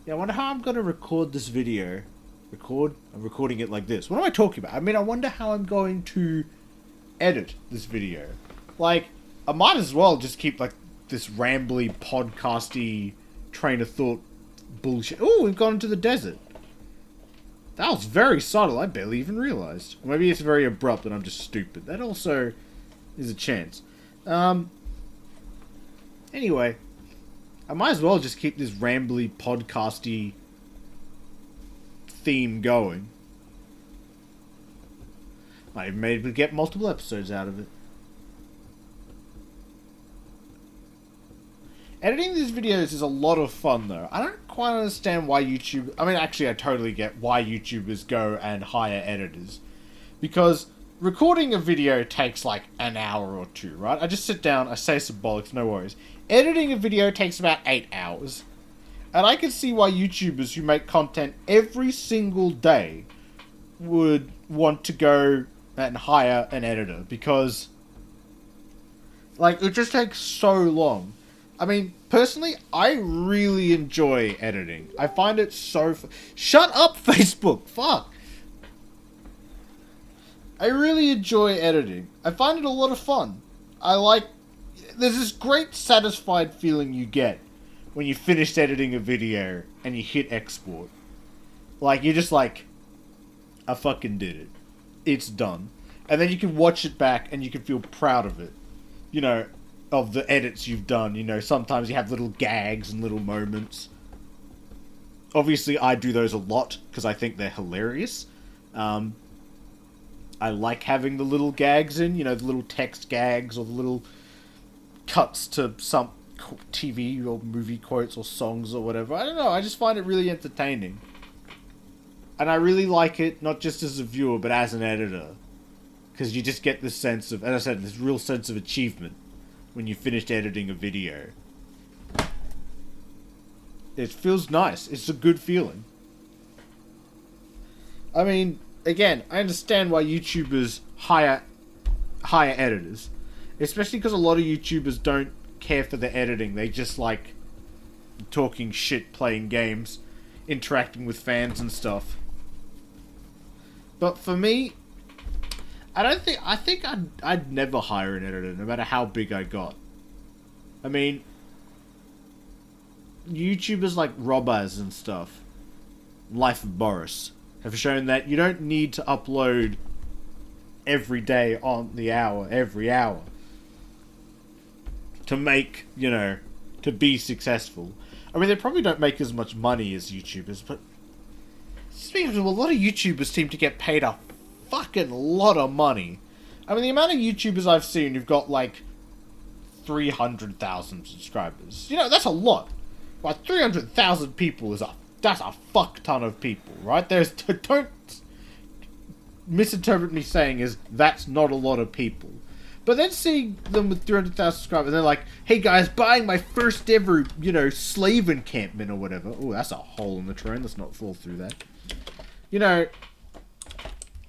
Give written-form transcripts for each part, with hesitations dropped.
Yeah, I wonder how I'm gonna record this video. Record? I'm recording it like this. What am I talking about? I mean, I wonder how I'm going to edit this video. Like, I might as well just keep, like, this rambly, podcasty train of thought bullshit. Oh, we've gone into the desert. That was very subtle. I barely even realized. Maybe it's very abrupt and I'm just stupid. That also is a chance. Anyway, I might as well just keep this rambly, podcasty theme going. Might even maybe get multiple episodes out of it. Editing these videos is a lot of fun, though. I don't quite understand why YouTube... I mean, actually, I totally get why YouTubers go and hire editors. Because recording a video takes, like, an hour or two, right? I just sit down, I say some bollocks, no worries. Editing a video takes about 8 hours. And I can see why YouTubers who make content every single day would want to go and hire an editor. Because, like, it just takes so long. I mean, personally, I really enjoy editing. I find it so... Shut up, Facebook! Fuck! I really enjoy editing. I find it a lot of fun. I like... There's this great satisfied feeling you get when you finished editing a video and you hit export. Like, you're just like, I fucking did it. It's done. And then you can watch it back and you can feel proud of it. You know, of the edits you've done. You know, sometimes you have little gags and little moments. Obviously, I do those a lot because I think they're hilarious. I like having the little gags in, you know, the little text gags or the little cuts to some TV or movie quotes or songs or whatever. I don't know, I just find it really entertaining. And I really like it, not just as a viewer, but as an editor. Because you just get this sense of, as I said, this real sense of achievement when you finished editing a video. It feels nice. It's a good feeling. I mean, again, I understand why YouTubers hire editors. Especially because a lot of YouTubers don't care for the editing. They just like talking shit, playing games, interacting with fans and stuff. But for me, I think I'd never hire an editor, no matter how big I got. I mean, YouTubers like Robbaz and stuff, Life of Boris, have shown that you don't need to upload every day on the hour, every hour, to make, you know, to be successful. I mean, they probably don't make as much money as YouTubers, but speaking of, a lot of YouTubers seem to get paid a fucking lot of money. I mean, the amount of YouTubers I've seen who've got, like, 300,000 subscribers. You know, that's a lot. Like, 300,000 people that's a fuck ton of people, right? Don't misinterpret me saying that's not a lot of people. But then seeing them with 300,000 subscribers, and they're like, hey guys, buying my first ever, you know, slave encampment or whatever. Oh, that's a hole in the train. Let's not fall through that. You know,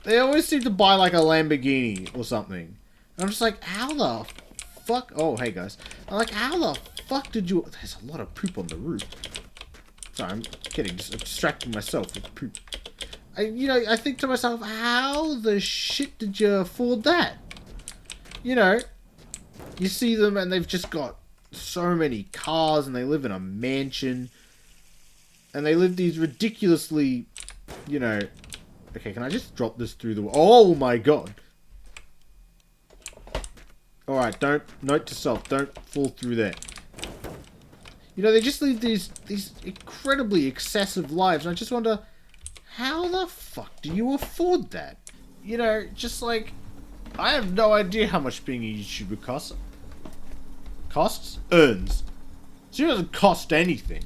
they always seem to buy like a Lamborghini or something. And I'm just like, how the fuck? Oh, hey guys. I'm like, how the fuck did you... There's a lot of poop on the roof. Sorry, I'm kidding. Just distracting myself with poop. I think to myself, how the shit did you afford that? You know, you see them and they've just got so many cars and they live in a mansion. And they live these ridiculously, you know... Okay, can I just drop this through the... Oh my god! Alright, note to self, don't fall through there. You know, they just live these incredibly excessive lives, and I just wonder, how the fuck do you afford that? You know, just like, I have no idea how much being a YouTuber costs. Costs? Earns. So it doesn't cost anything.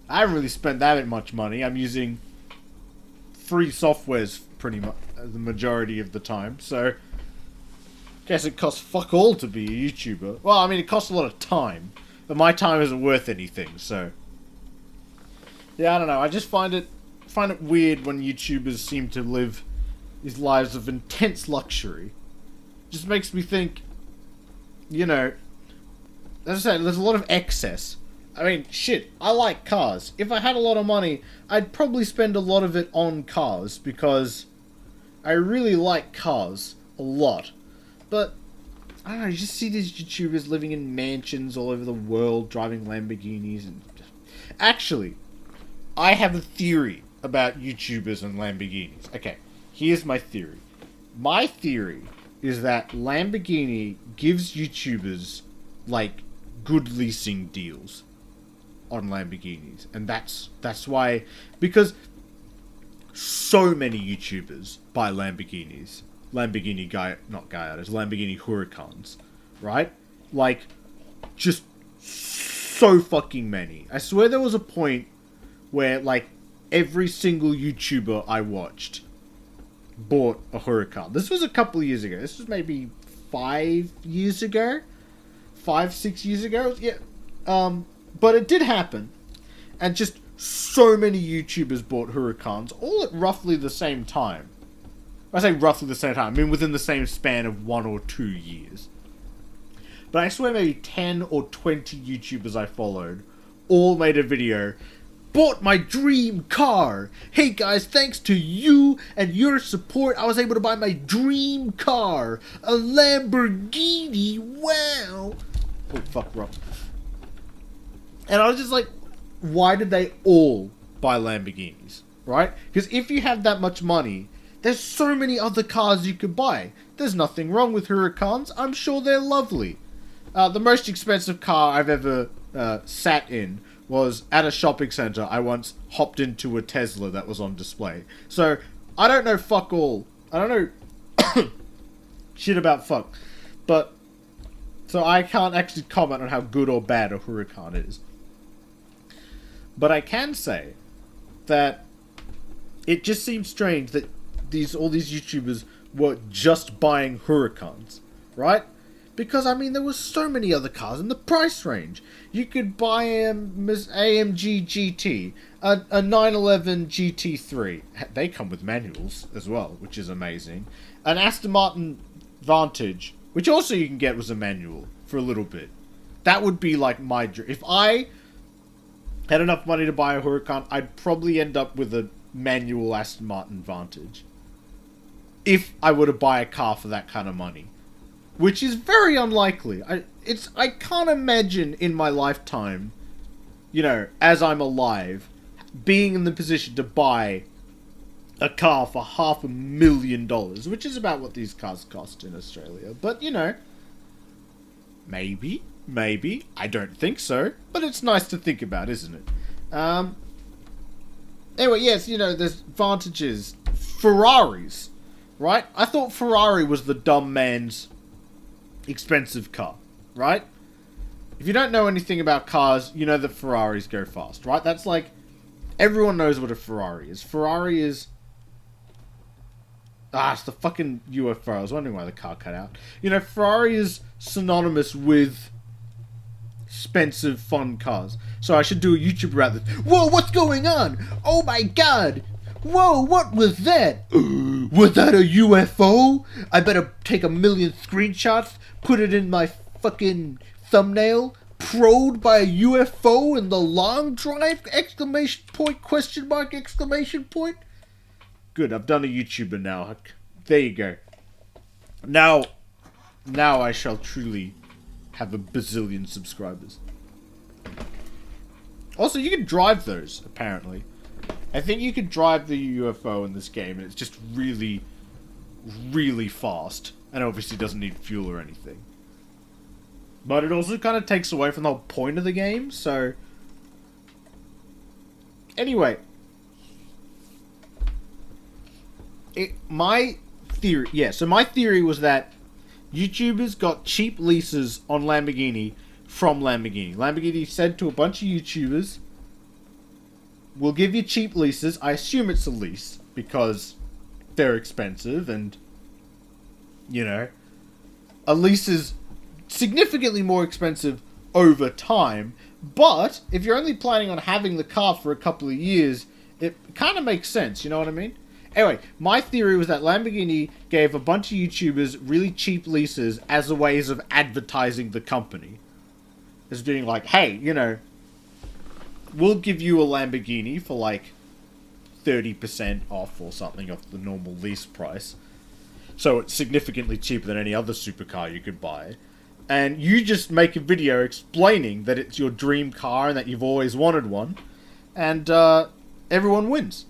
I haven't really spent that much money. I'm using free softwares pretty much the majority of the time, so guess it costs fuck all to be a YouTuber. Well, I mean, it costs a lot of time, but my time isn't worth anything, so yeah, I don't know. I just find it weird when YouTubers seem to live these lives of intense luxury. Just makes me think, you know, as I said, there's a lot of excess. I mean, shit, I like cars. If I had a lot of money, I'd probably spend a lot of it on cars, because I really like cars a lot. But, I don't know, you just see these YouTubers living in mansions all over the world, driving Lamborghinis, and... Actually, I have a theory about YouTubers and Lamborghinis. Okay, here's my theory. My theory is that Lamborghini gives YouTubers, like, good leasing deals on Lamborghinis. And that's why... Because so many YouTubers buy Lamborghinis. Lamborghini Lamborghini Huracans. Right? Like, just so fucking many. I swear there was a point where, like, every single YouTuber I watched bought a Huracan. This was a couple of years ago. This was maybe 5 years ago? 5-6 years ago? Yeah. But it did happen. And just so many YouTubers bought Huracans, all at roughly the same time. I say roughly the same time, I mean within the same span of 1 or 2 years. But I swear maybe 10 or 20 YouTubers I followed all made a video, bought my dream car. Hey guys, thanks to you and your support, I was able to buy my dream car. A Lamborghini, wow. Oh, fuck, Rob. And I was just like, why did they all buy Lamborghinis, right? Because if you have that much money, there's so many other cars you could buy. There's nothing wrong with Huracans. I'm sure they're lovely. The most expensive car I've ever sat in was at a shopping center. I once hopped into a Tesla that was on display. So, I don't know fuck all. I don't know shit about fuck. But, so I can't actually comment on how good or bad a Huracan is. But I can say that it just seems strange that all these YouTubers were just buying Huracans, right? Because, I mean, there were so many other cars in the price range. You could buy an AMG GT, a 911 GT3. They come with manuals as well, which is amazing. An Aston Martin Vantage, which also you can get as a manual for a little bit. That would be like my dream. If I had enough money to buy a Huracan, I'd probably end up with a manual Aston Martin Vantage. If I were to buy a car for that kind of money. Which is very unlikely. I can't imagine in my lifetime, you know, as I'm alive, being in the position to buy a car for $500,000, which is about what these cars cost in Australia. But, you know, maybe. I don't think so. But it's nice to think about, isn't it? Anyway, yes, you know, there's Vantages. Ferraris, right? I thought Ferrari was the dumb man's expensive car, right? If you don't know anything about cars, you know that Ferraris go fast, right? That's like, everyone knows what a Ferrari is. Ferrari is... it's the fucking UFO. I was wondering why the car cut out. You know, Ferrari is synonymous with expensive, fun cars. So I should do a YouTube about this. Whoa, what's going on? Oh my god! Whoa, what was that? Was that a UFO? I better take 1,000,000 screenshots, put it in my fucking thumbnail. Probed by a UFO in the long drive? Exclamation point, question mark, exclamation point. Good, I've done a YouTuber now. There you go. Now I shall truly have a bazillion subscribers. Also, you can drive those, apparently. I think you could drive the UFO in this game, and it's just really, really fast. And obviously doesn't need fuel or anything. But it also kind of takes away from the whole point of the game, so... Anyway. My theory was that YouTubers got cheap leases on Lamborghini from Lamborghini. Lamborghini said to a bunch of YouTubers, we'll give you cheap leases. I assume it's a lease, because they're expensive, and, you know, a lease is significantly more expensive over time, but if you're only planning on having the car for a couple of years, it kind of makes sense, you know what I mean? Anyway, my theory was that Lamborghini gave a bunch of YouTubers really cheap leases as a ways of advertising the company. As being like, hey, you know, we'll give you a Lamborghini for like 30% off or something off the normal lease price. So it's significantly cheaper than any other supercar you could buy. And you just make a video explaining that it's your dream car and that you've always wanted one. And everyone wins.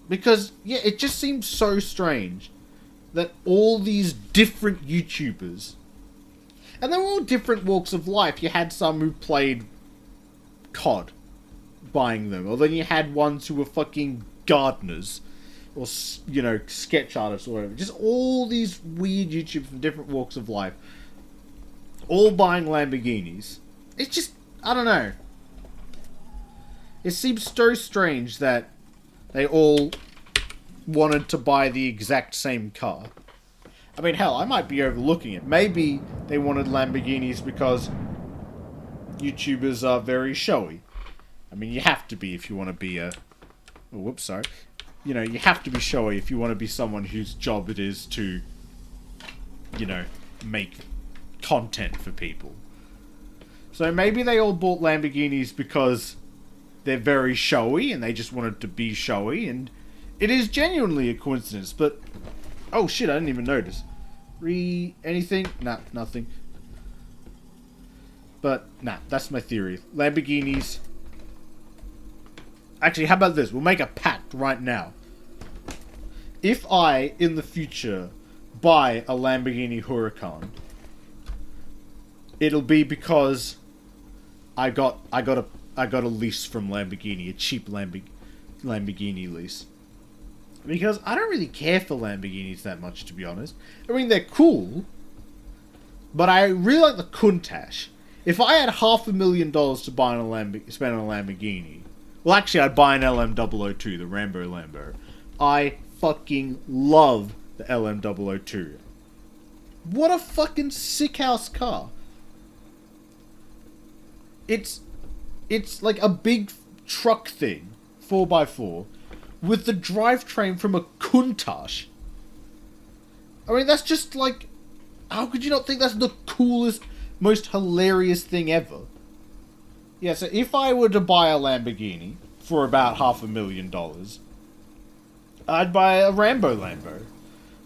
Because, yeah, it just seems so strange that all these different YouTubers, and they're all different walks of life. You had some who played COD buying them, or then you had ones who were fucking gardeners, or, you know, sketch artists or whatever. Just all these weird YouTubers from different walks of life, all buying Lamborghinis. It's just, I don't know. It seems so strange that they all wanted to buy the exact same car. I mean, hell, I might be overlooking it. Maybe they wanted Lamborghinis because YouTubers are very showy. I mean, you have to be if you want to be a... Oh, whoops, sorry. You know, you have to be showy if you want to be someone whose job it is to, you know, make content for people. So maybe they all bought Lamborghinis because they're very showy and they just wanted to be showy, and it is genuinely a coincidence, but... Oh shit, I didn't even notice. Anything? Nah, nothing. But, nah, that's my theory. Lamborghinis... Actually, how about this? We'll make a pact right now. If I, in the future, buy a Lamborghini Huracan, it'll be because I got a lease from Lamborghini, a cheap Lamborghini lease. Because I don't really care for Lamborghinis that much, to be honest. I mean, they're cool, but I really like the Countach. If I had $500,000 to buy spend on a Lamborghini, well, actually, I'd buy an LM002, the Rambo Lambo. I fucking love the LM002. What a fucking sick-house car. It's like a big truck thing, 4x4, with the drivetrain from a Countach. I mean, that's just like... How could you not think that's the coolest, most hilarious thing ever? Yeah, so if I were to buy a Lamborghini for about $500,000, I'd buy a Rambo Lambo.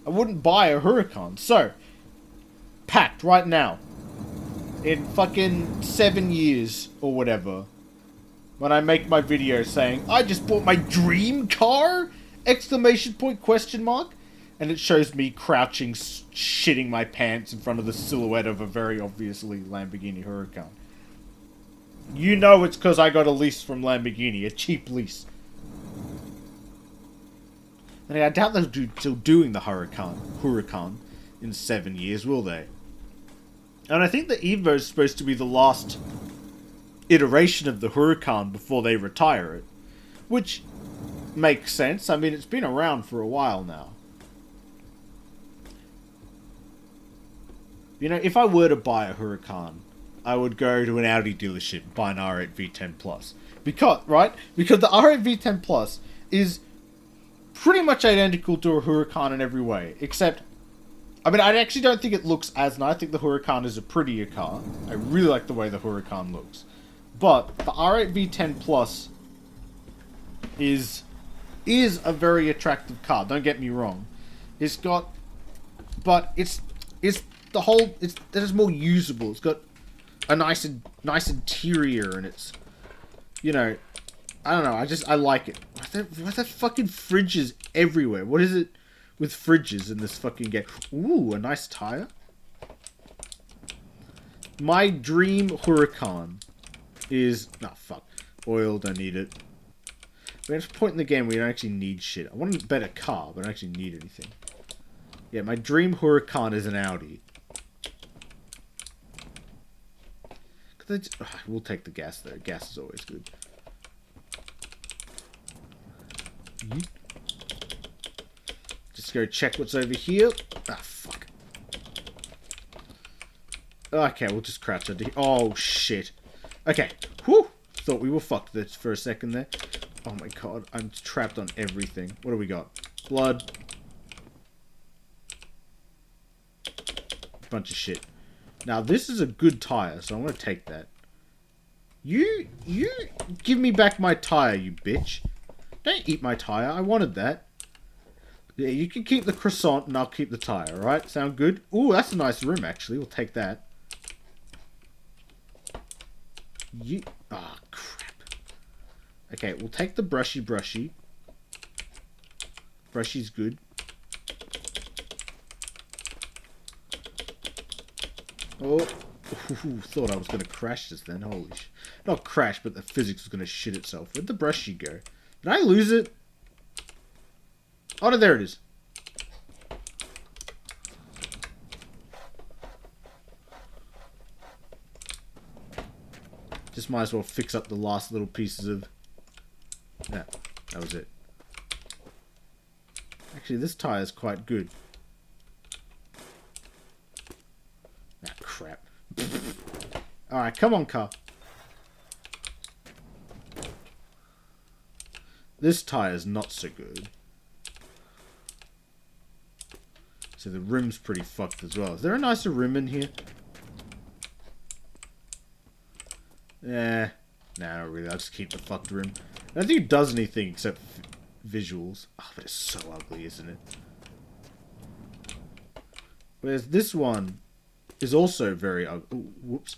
I wouldn't buy a Huracan. So, pact right now. In fucking 7 years or whatever, when I make my video saying, I just bought my dream car? Exclamation point, question mark. And it shows me crouching, shitting my pants in front of the silhouette of a very obviously Lamborghini Huracan. You know it's because I got a lease from Lamborghini, a cheap lease. And I doubt they're still doing the Huracan in 7 years, will they? And I think the Evo is supposed to be the last iteration of the Huracan before they retire it. Which makes sense. I mean, it's been around for a while now. You know, if I were to buy a Huracan, I would go to an Audi dealership and buy an R8 V10 Plus. Because the R8 V10 Plus is pretty much identical to a Huracan in every way. Except, I mean, I actually don't think it looks as nice. I think the Huracan is a prettier car. I really like the way the Huracan looks. But the R8 V10 Plus is a very attractive car. Don't get me wrong. It's got, but it's more usable. It's got a nice interior, and it's, you know, I don't know. I like it. Why are there fucking fridges everywhere? What is it with fridges in this fucking game? Ooh, a nice tire. My dream Huracan is... Nah, fuck. Oil, don't need it. We're at a point in the game where you don't actually need shit. I want a better car, but I don't actually need anything. Yeah, my dream Huracan is an Audi. We'll take the gas, though. Gas is always good. Just go check what's over here. Ah, fuck. Okay, we'll just crouch under here. Oh, shit. Okay. Whew. Thought we were fucked there for a second there. Oh my god. I'm trapped on everything. What do we got? Blood. Bunch of shit. Now, this is a good tire, so I'm going to take that. You give me back my tire, you bitch. Don't eat my tire. I wanted that. Yeah, you can keep the croissant and I'll keep the tire, alright? Sound good? Ooh, that's a nice room, actually. We'll take that. Ah, crap. Okay, we'll take the brushy. Brushy's good. Oh, ooh, thought I was going to crash this then. Holy sh... Not crash, but the physics was going to shit itself. Where'd the brushy go? Did I lose it? Oh, no, there it is. Just might as well fix up the last little pieces of... Yeah, that was it. Actually, this tire is quite good. Ah, crap. Alright, come on, car. This tire is not so good. So the rim's pretty fucked as well. Is there a nicer rim in here? Yeah. Nah, not really. I'll just keep the fucked rim. I don't think it does anything except visuals. Oh, but it's so ugly, isn't it? Whereas this one is also very ugly. Whoops.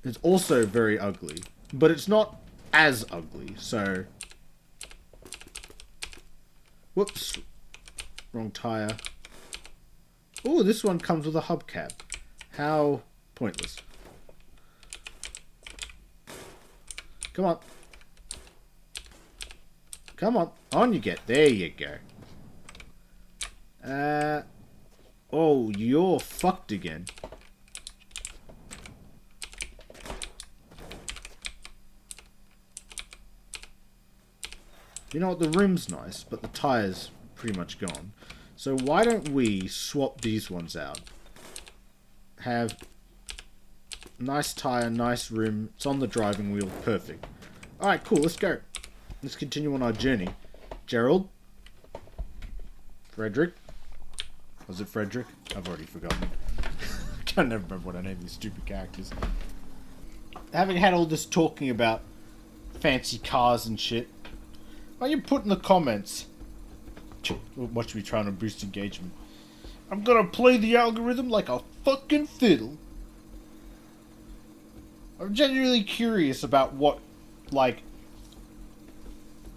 It's also very ugly. But it's not as ugly, so... Whoops. Wrong tire. Oh, this one comes with a hubcap. How pointless. Come on. Come on. On you get. There you go. Oh, you're fucked again. You know what? The rim's nice, but the tire's pretty much gone. So why don't we swap these ones out? Have nice tire, nice rim. It's on the driving wheel. Perfect. Alright, cool. Let's go. Let's continue on our journey. Gerald? Frederick? Was it Frederick? I've already forgotten. I can't never remember what I named these stupid characters. Having had all this talking about fancy cars and shit, why don't you put in the comments? Watch me trying to boost engagement. I'm gonna play the algorithm like a fucking fiddle. I'm genuinely curious about what, like,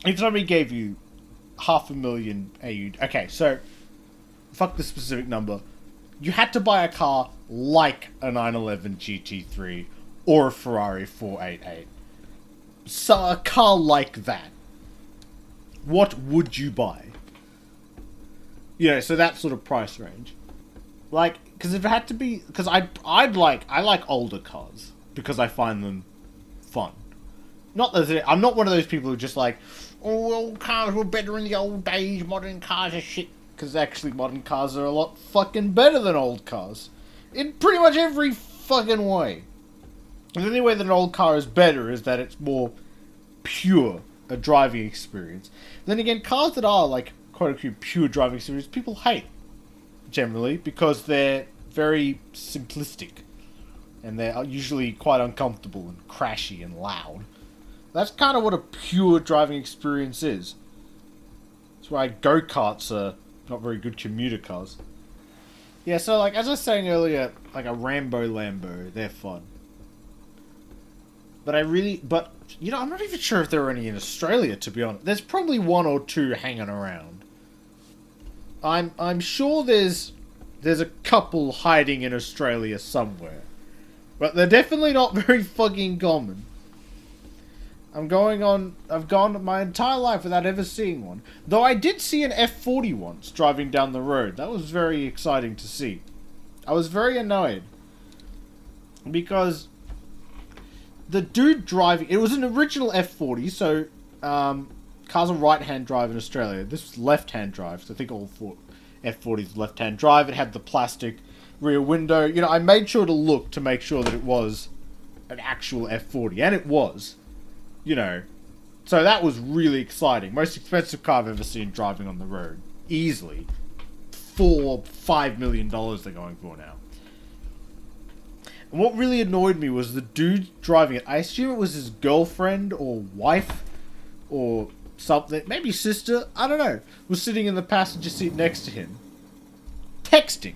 if somebody gave you 500,000 AU. Okay, so, fuck the specific number. You had to buy a car like a 911 GT3 or a Ferrari 488. So, a car like that. What would you buy? You know, so that sort of price range. Like, because if it had to be... Because I like older cars. Because I find them fun. Not that I'm not one of those people who just like, oh, old cars were better in the old days, modern cars are shit. Because actually modern cars are a lot fucking better than old cars. In pretty much every fucking way. And the only way that an old car is better is that it's more pure a driving experience. Then again, cars that are like quote-unquote pure driving experience, people hate. Generally, because they're very simplistic. And they're usually quite uncomfortable and crashy and loud. That's kind of what a pure driving experience is. That's why go-karts are not very good commuter cars. Yeah, so like, as I was saying earlier, like a Rambo Lambo, they're fun. But you know, I'm not even sure if there are any in Australia, to be honest. There's probably one or two hanging around. I'm sure there's a couple hiding in Australia somewhere. But they're definitely not very fucking common. I've gone my entire life without ever seeing one. Though I did see an F40 once driving down the road. That was very exciting to see. I was very annoyed. Because the dude driving... It was an original F40, so cars are right-hand drive in Australia. This was left-hand drive, so I think all F40s left-hand drive. It had the plastic rear window. You know, I made sure to look to make sure that it was an actual F40, and it was. You know, so that was really exciting. Most expensive car I've ever seen driving on the road. Easily. $4-5 million they're going for now. And what really annoyed me was the dude driving it. I assume it was his girlfriend or wife or something, maybe sister, I don't know, was sitting in the passenger seat next to him, texting,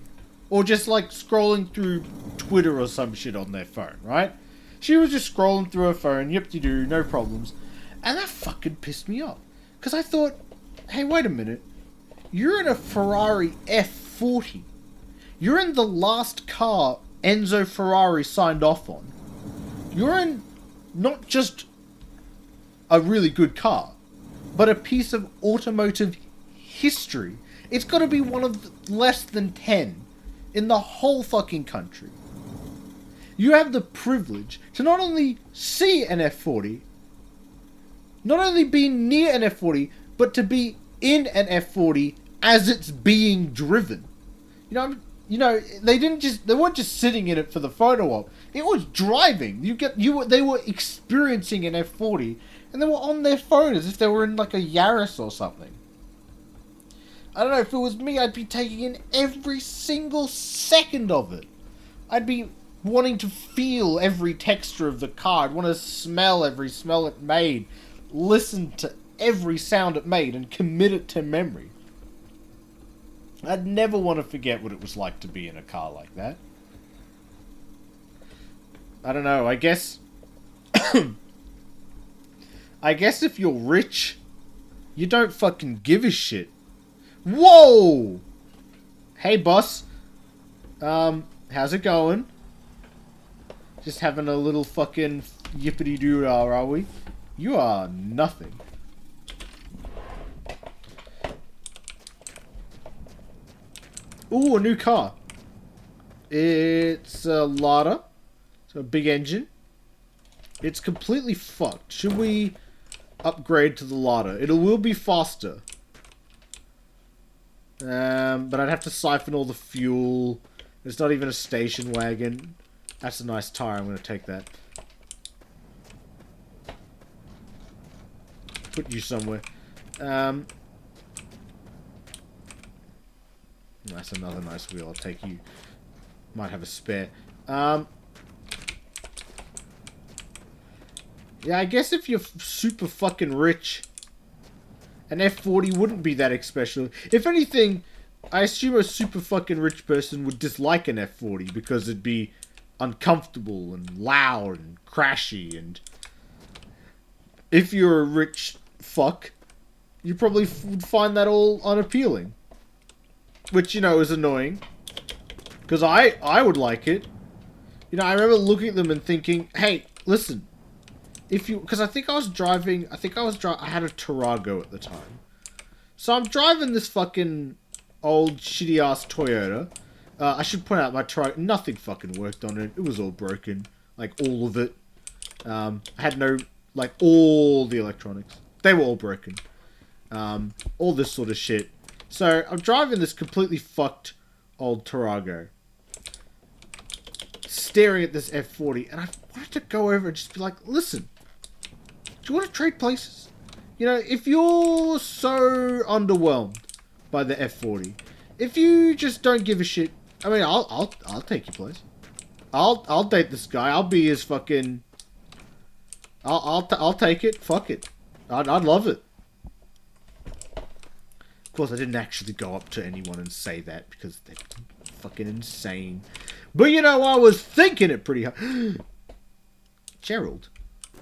or just like scrolling through Twitter or some shit on their phone, right? She was just scrolling through her phone, yip-de-doo, no problems. And that fucking pissed me off. Because I thought, hey, wait a minute. You're in a Ferrari F40. You're in the last car Enzo Ferrari signed off on. You're in not just a really good car, but a piece of automotive history. It's got to be one of less than 10 in the whole fucking country. You have the privilege to not only see an F40, not only be near an F40, but to be in an F40 as it's being driven. You know, they weren't just sitting in it for the photo op. It was driving. They were experiencing an F40, and they were on their phone as if they were in like a Yaris or something. I don't know, if it was me, I'd be taking in every single second of it. I'd be wanting to feel every texture of the car. I'd want to smell every smell it made, listen to every sound it made, and commit it to memory. I'd never want to forget what it was like to be in a car like that. I don't know, I guess... I guess if you're rich, you don't fucking give a shit. Whoa! Hey, boss. How's it going? Just having a little fucking yippity-doo-dah, are we? You are nothing. Ooh, a new car. It's a Lada. It's a big engine. It's completely fucked. Should we upgrade to the Lada? It will be faster. But I'd have to siphon all the fuel. It's not even a station wagon. That's a nice tire. I'm going to take that. Put you somewhere. That's another nice wheel. I'll take you. Might have a spare. Yeah, I guess if you're super fucking rich, an F40 wouldn't be that special. If anything, I assume a super fucking rich person would dislike an F40 because it'd be uncomfortable and loud and crashy, and if you're a rich fuck, you probably would find that all unappealing. Which, you know, is annoying. Because I would like it. You know, I remember looking at them and thinking, hey, listen. If you... Because I think I was driving... I had a Tarago at the time. So I'm driving this fucking old shitty-ass Toyota. I should point out my Tarago... Nothing fucking worked on it. It was all broken. Like, all of it. I had no... Like, all the electronics. They were all broken. All this sort of shit. So, I'm driving this completely fucked old Tarago. Staring at this F40. And I wanted to go over and just be like, listen. Do you want to trade places? You know, if you're so underwhelmed by the F40. If you just don't give a shit. I mean, I'll take your place. I'll date this guy. I'll be his fucking... I'll take it. Fuck it. I'd love it. Of course, I didn't actually go up to anyone and say that because they're fucking insane. But you know, I was thinking it pretty hard. Gerald,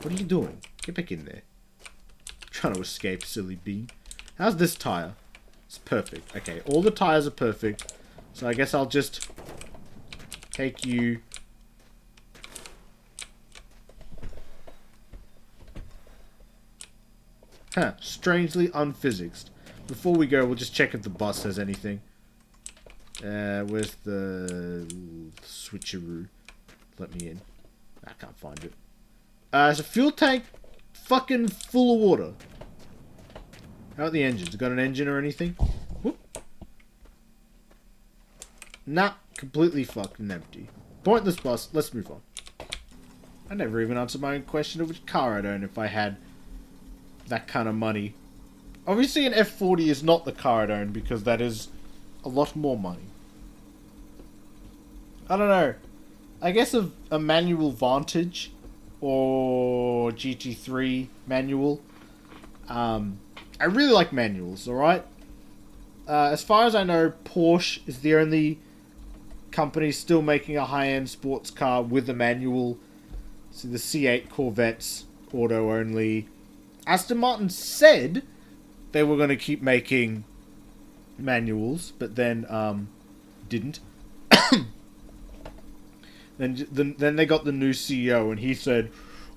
what are you doing? Get back in there. Trying to escape, silly bean. How's this tire? It's perfect. Okay, all the tires are perfect. So I guess I'll just take you... Huh, strangely unphysicsed. Before we go, we'll just check if the bus has anything. Where's the switcheroo? Let me in. I can't find it. It's a fuel tank fucking full of water. How about the engines? Got an engine or anything? Whoop. Nah, completely fucking empty. Pointless bus. Let's move on. I never even answered my own question of which car I'd own if I had that kind of money. Obviously an F40 is not the car I'd own because that is a lot more money. I don't know. I guess a manual Vantage or GT3 manual. I really like manuals, alright? As far as I know, Porsche is the only company still making a high-end sports car with a manual. So the C8 Corvettes, auto only. Aston Martin said they were going to keep making manuals, but then didn't. Then they got the new CEO, and he said,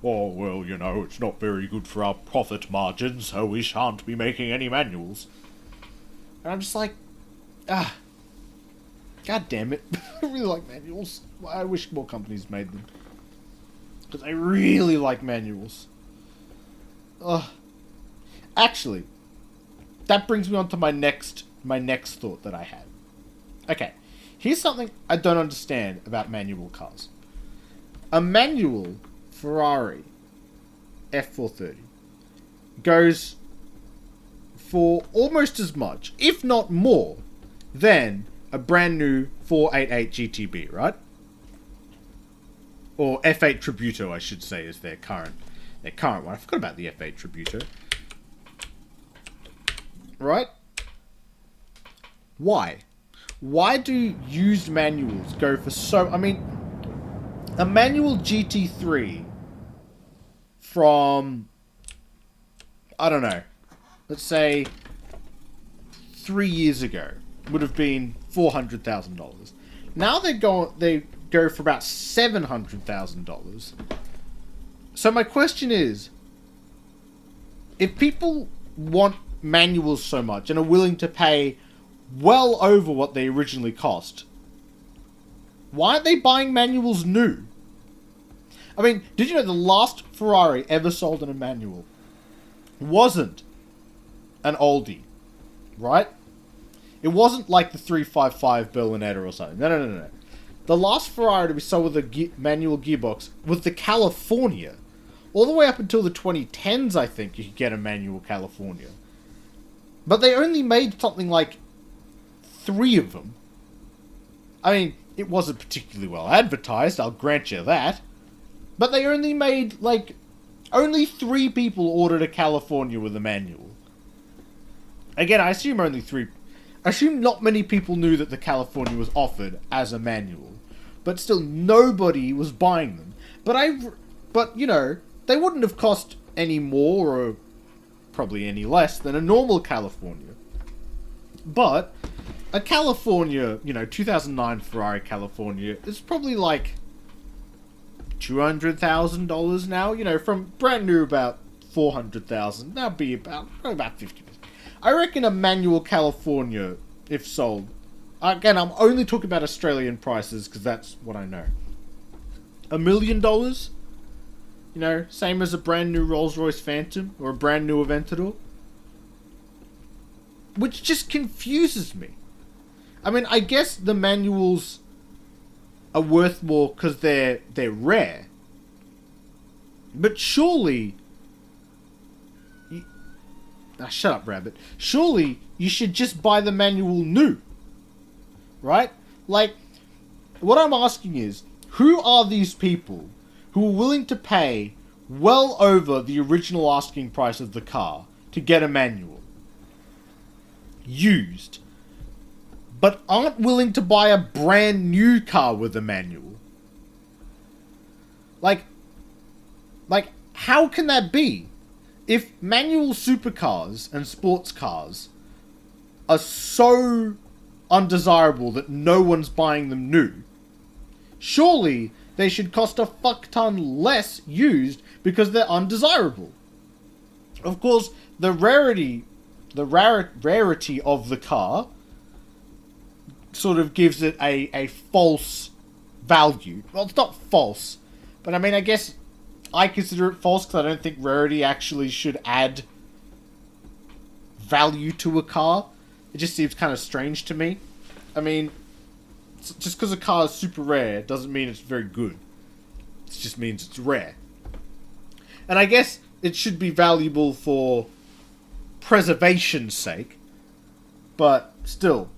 "Oh, well, you know, it's not very good for our profit margin, so we shan't be making any manuals." And I'm just like, god damn it. I really like manuals. I wish more companies made them. Because I really like manuals. Actually, that brings me on to my next thought that I had. Okay, here's something I don't understand about manual cars. A manual Ferrari F430 goes for almost as much, if not more, than a brand new 488 GTB, right? Or F8 Tributo, I should say, is their current one. I forgot about the F8 Tributo. Right? Why? Why do used manuals go for so... I mean, a manual GT3 from... I don't know. Let's say 3 years ago would have been $400,000. Now they go for about $700,000. So my question is, if people want manuals so much and are willing to pay well over what they originally cost, why aren't they buying manuals new? I mean, did you know the last Ferrari ever sold in a manual wasn't an oldie, right? It wasn't like the 355 Berlinetta or something. No. The last Ferrari to be sold with a manual gearbox was the California. All the way up until the 2010s, I think, you could get a manual California. But they only made something like 3 of them. I mean, it wasn't particularly well advertised, I'll grant you that. But they only made, only 3 people ordered a California with a manual. Again, I assume only 3. I assume not many people knew that the California was offered as a manual. But still, nobody was buying them. But, you know, they wouldn't have cost any more or probably any less than a normal California. But a California, 2009 Ferrari California is probably like $200,000 now. From brand new about $400,000. That'd be about 50%. I reckon a manual California, if sold, again, I'm only talking about Australian prices because that's what I know. $1 million? Same as a brand new Rolls-Royce Phantom or a brand new Aventador. Which just confuses me. I mean, I guess the manuals are worth more because they're rare. But surely... shut up, Rabbit. Surely you should just buy the manual new. Right? What I'm asking is, who are these people who are willing to pay well over the original asking price of the car to get a manual? Used. But aren't willing to buy a brand new car with a manual? How can that be? If manual supercars and sports cars are so undesirable that no one's buying them new, surely they should cost a fuck ton less used because they're undesirable. Of course, the rarity of the car sort of gives it a false value. Well, it's not false, but I mean, I guess I consider it false because I don't think rarity actually should add value to a car. It just seems kind of strange to me. I mean, just because a car is super rare doesn't mean it's very good. It just means it's rare. And I guess it should be valuable for preservation's sake. But still.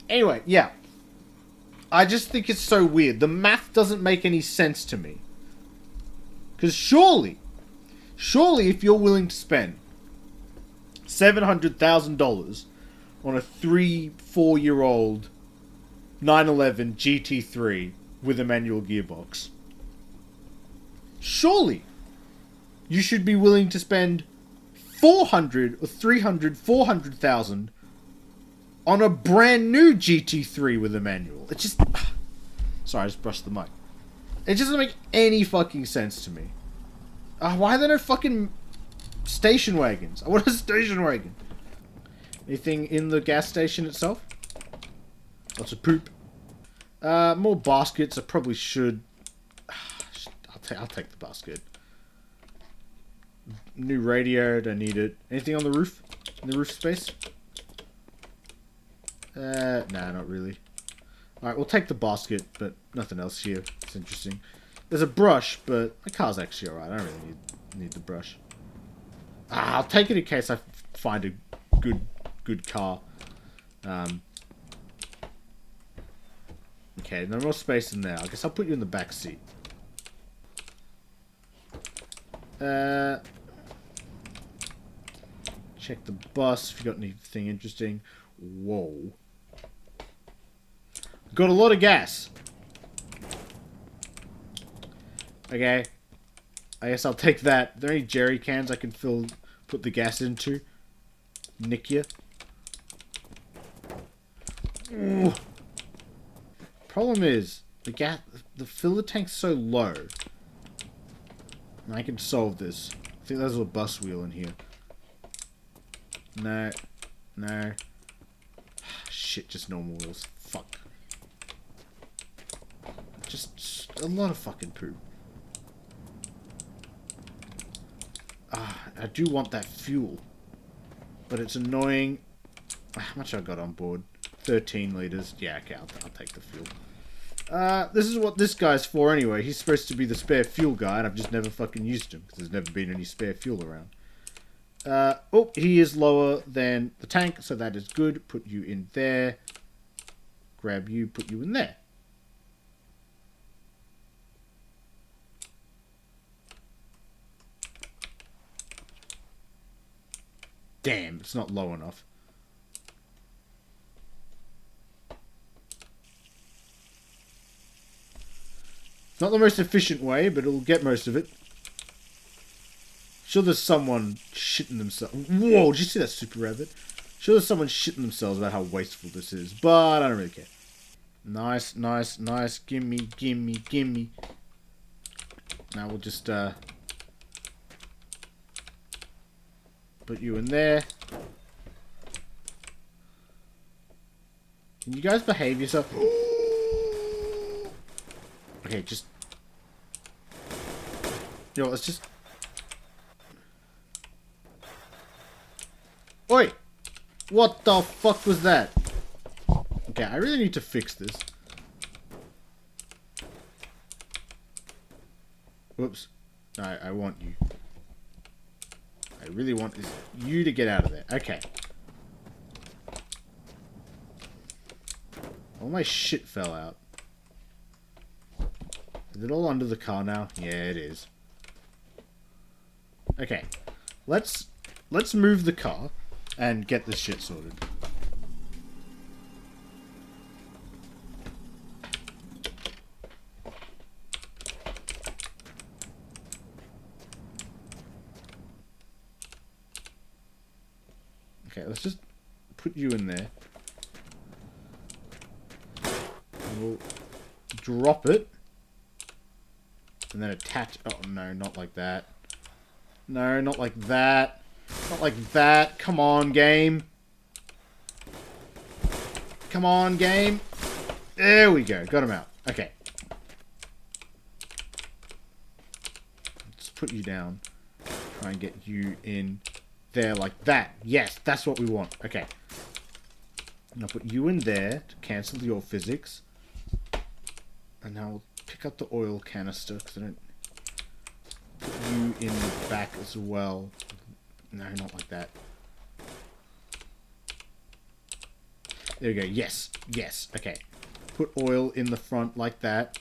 Anyway, yeah. I just think it's so weird. The math doesn't make any sense to me. Because surely if you're willing to spend $700,000 on a 3-4-year-old 911 GT3 with a manual gearbox, surely you should be willing to spend 400 or 300, 400,000 on a brand new GT3 with a manual. It just... Sorry, I just brushed the mic. It just doesn't make any fucking sense to me. Why are there no fucking station wagons? I want a station wagon. Anything in the gas station itself? Lots of poop. More baskets. I probably should... I'll take the basket. New radio. Don't need it. Anything on the roof? In the roof space? Nah, not really. Alright, we'll take the basket, but nothing else here. It's interesting. There's a brush, but my car's actually alright. I don't really need the brush. I'll take it in case I find a good car. Okay, no more space in there. I guess I'll put you in the back seat. Check the bus if you got anything interesting. Whoa. Got a lot of gas. Okay. I guess I'll take that. Are there any jerry cans I can put the gas into? Nick ya. Ooh. Problem is, the filler tank's so low. And I can solve this. I think there's a bus wheel in here. No. No. Shit, just normal wheels. Fuck. Just a lot of fucking poop. I do want that fuel. But it's annoying. How much I got on board? 13 liters. Yeah, okay, I'll take the fuel. This is what this guy's for anyway. He's supposed to be the spare fuel guy, and I've just never fucking used him, because there's never been any spare fuel around. Oh, he is lower than the tank, so that is good. Put you in there. Grab you, put you in there. Damn, it's not low enough. Not the most efficient way, but it'll get most of it. Sure there's someone shitting themselves. Whoa, did you see that super rabbit? Sure there's someone shitting themselves about how wasteful this is, but I don't really care. Nice, nice, nice. Gimme, gimme, gimme. Now we'll just, put you in there. Can you guys behave yourself? Okay, just... You know, let's just... Oi! What the fuck was that? Okay, I really need to fix this. Whoops. No, I want you. I really want you to get out of there. Okay. All my shit fell out. Is it all under the car now? Yeah, it is. Okay. Let's move the car and get this shit sorted. Okay, let's just put you in there. And we'll drop it. And then attach... Oh, no, not like that. No, not like that. Not like that. Come on, game. Come on, game. There we go. Got him out. Okay. Let's put you down. Try and get you in there like that. Yes, that's what we want. Okay. And I'll put you in there to cancel your physics. And now we'll pick up the oil canister because I don't put you in the back as well. No, not like that. There we go. Yes. Yes. Okay. put oil in the front like that.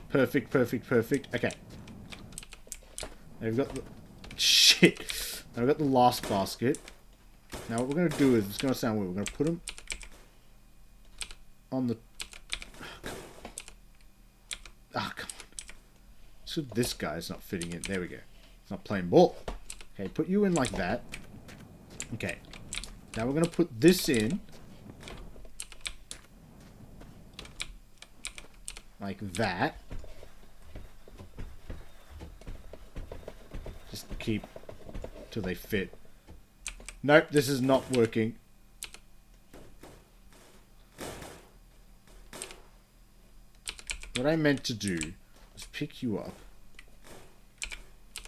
Perfect, perfect, perfect. Okay. Now we've got the... Shit. Now we've got the last basket. Now what we're going to do is, it's going to sound weird, we're going to put them on the... Ah, come on. So this guy's not fitting in. There we go. It's not playing ball. Okay, put you in like that. Okay. Now we're going to put this in. Like that. Just keep till they fit. Nope, this is not working. What I meant to do was pick you up,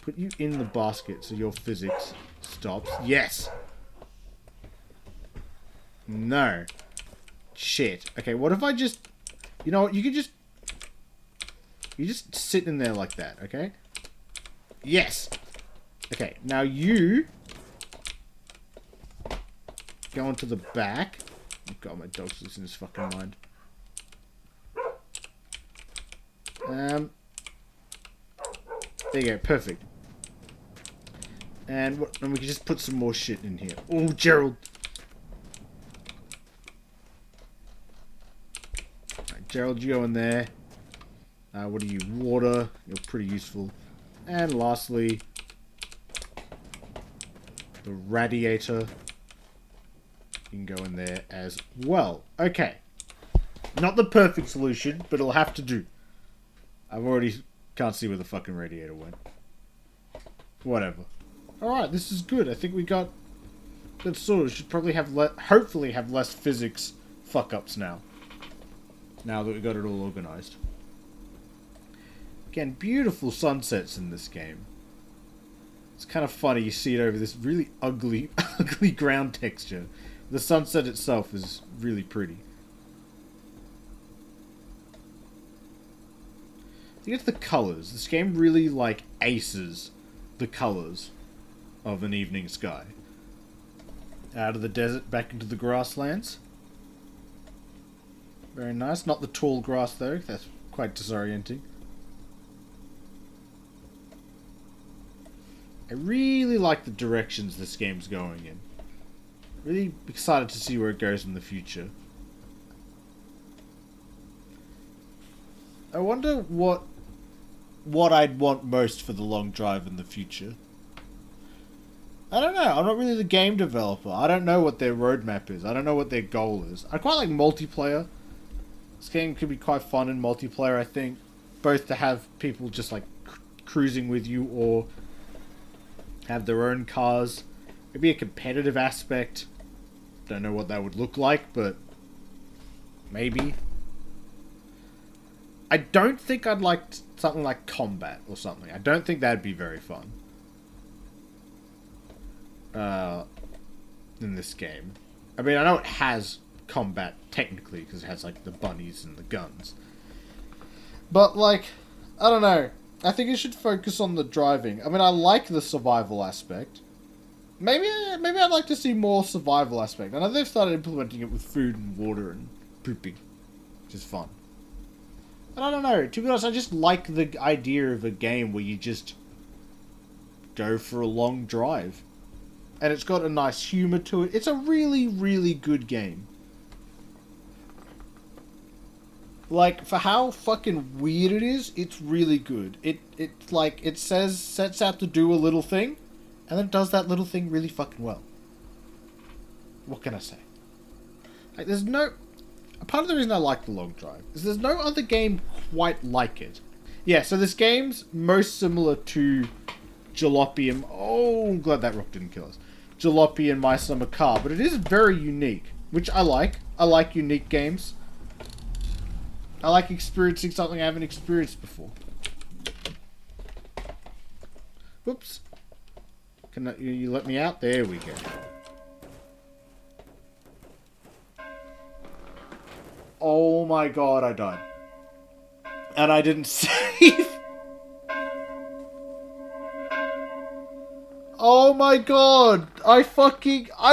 put you in the basket so your physics stops. Yes! No. Shit. Okay, what if I just... You know what, you could just... You just sit in there like that, okay? Yes! Okay, now you... Go onto the back. Oh god, my dog's losing his fucking mind. There you go, perfect. And we can just put some more shit in here. Oh, Gerald! Right, Gerald, you go in there. What are you? Water. You're pretty useful. And lastly, the radiator. You can go in there as well. Okay. Not the perfect solution, but it'll have to do. I've already can't see where the fucking radiator went. Whatever. Alright, this is good. I think we got good sorted. Should probably have hopefully have less physics fuck-ups now. Now that we got it all organized. Again, beautiful sunsets in this game. It's kind of funny, you see it over this really ugly, ugly ground texture. The sunset itself is really pretty. I think it's the colours. This game really, like, aces the colours of an evening sky. Out of the desert, back into the grasslands. Very nice. Not the tall grass, though. That's quite disorienting. I really like the directions this game's going in. Really excited to see where it goes in the future. I wonder what I'd want most for the long drive in the future. I don't know. I'm not really the game developer. I don't know what their roadmap is. I don't know what their goal is. I quite like multiplayer. This game could be quite fun in multiplayer, I think. Both to have people just like cruising with you or have their own cars. Maybe a competitive aspect. Don't know what that would look like, but maybe. I don't think I'd like something like combat or something. I don't think that'd be very fun. In this game. I mean, I know it has combat, technically, because it has, like, the bunnies and the guns. But, like, I don't know. I think it should focus on the driving. I mean, I like the survival aspect. Maybe I'd like to see more survival aspect. I know they've started implementing it with food and water and pooping, which is fun. But I don't know. To be honest, I just like the idea of a game where you just go for a long drive. And it's got a nice humor to it. It's a really, really good game. Like, for how fucking weird it is, it's really good. It's like, it sets out to do a little thing, and then does that little thing really fucking well. What can I say? Like, there's no... Part of the reason I like the long drive is there's no other game quite like it. Yeah, so this game's most similar to Jalopy. Oh, I'm glad that rock didn't kill us. Jalopy and My Summer Car, but it is very unique, which I like. I like unique games. I like experiencing something I haven't experienced before. Whoops. Can you let me out? There we go. Oh my god, I died. And I didn't save. Oh my god. I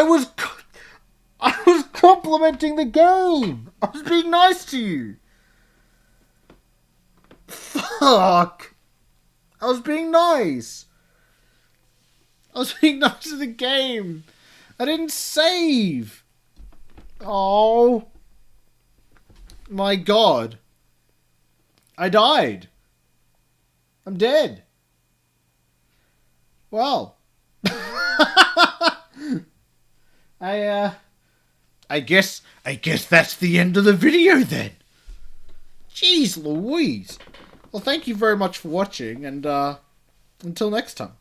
was complimenting the game. I was being nice to you. Fuck. I was being nice. I was being nice to the game. I didn't save. Oh. My God. I died. I'm dead. Well. I guess that's the end of the video then. Jeez Louise. Well, thank you very much for watching, and until next time.